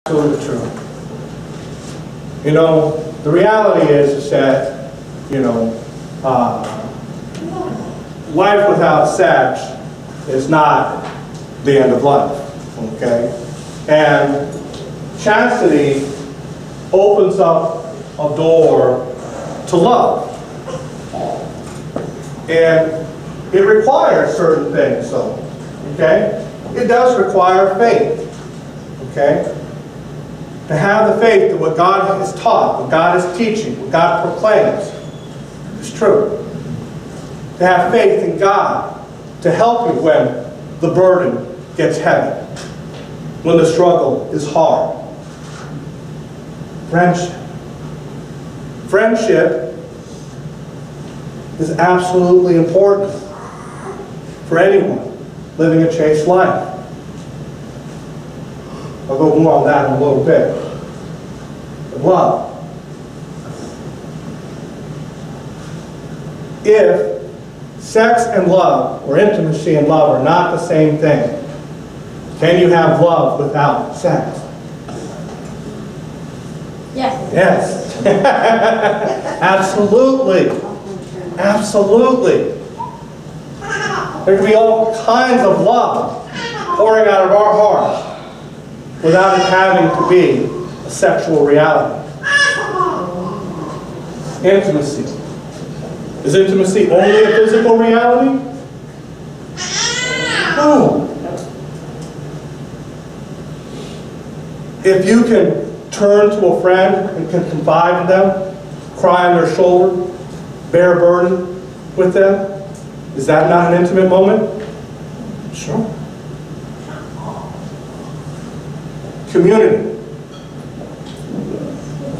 Absolutely true. You know, the reality is that, life without sex is not the end of life, okay? And chastity opens up a door to love. And it requires certain things, though, okay? It does require faith, okay? To have the faith that what God has taught, what God is teaching, what God proclaims is true. To have faith in God to help you when the burden gets heavy, when the struggle is hard. Friendship. Friendship is absolutely important for anyone living a chaste life. I'll go more on that in a little bit. But love. If sex and love, or intimacy and love, are not the same thing, can you have love without sex? Yes. Yes. Absolutely. Absolutely. There can be all kinds of love pouring out of our hearts without it having to be a sexual reality. Intimacy. Is intimacy only a physical reality? No. If you can turn to a friend and can confide in them, cry on their shoulder, bear a burden with them, is that not an intimate moment? Sure. Community.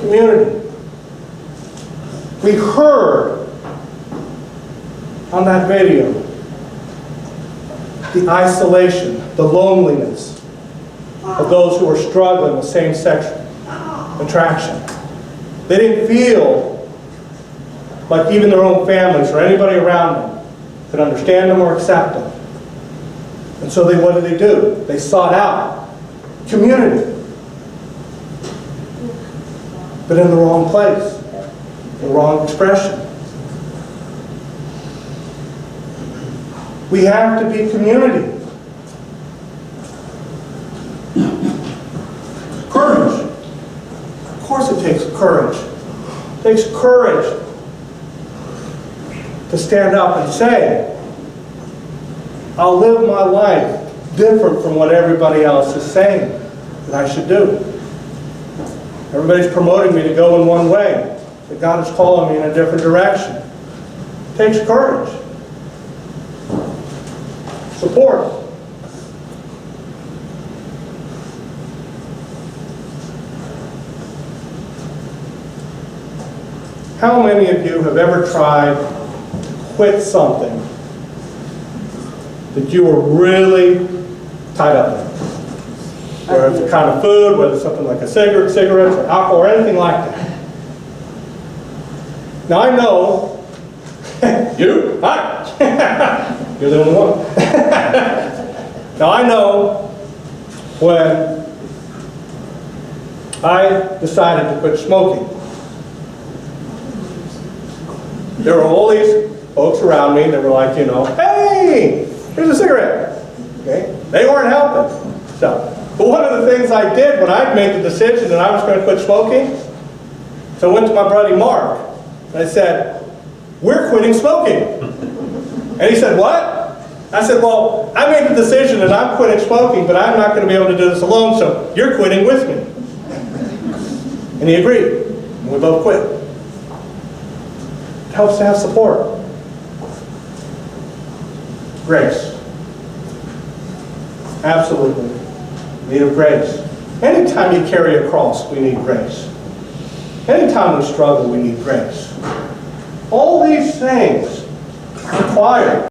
Community. We heard on that video the isolation, the loneliness of those who are struggling with same-sex attraction. They didn't feel like even their own families or anybody around them could understand them or accept them. And so what did they do? They sought out community. But in the wrong place, the wrong expression. We have to be community. Courage. Of course it takes courage. It takes courage to stand up and say, I'll live my life different from what everybody else is saying that I should do. Everybody's promoting me to go in one way, but God is calling me in a different direction. It takes courage. Support. How many of you have ever tried to quit something that you were really tied up in? Whether it's a kind of food, whether it's something like a cigarettes, or alcohol, or anything like that. Now I know, you, hi, you're the only one. Now I know when I decided to quit smoking, there were all these folks around me that were like, hey, here's a cigarette. Okay? They weren't helping. But one of the things I did when I made the decision that I was going to quit smoking, so I went to my buddy Mark, and I said, we're quitting smoking. And he said, what? I said, well, I made the decision that I'm quitting smoking, but I'm not going to be able to do this alone, so you're quitting with me. And he agreed, and we both quit. It helps to have support. Grace. Absolutely. Need of grace. Anytime you carry a cross, we need grace. Anytime we struggle, we need grace. All these things require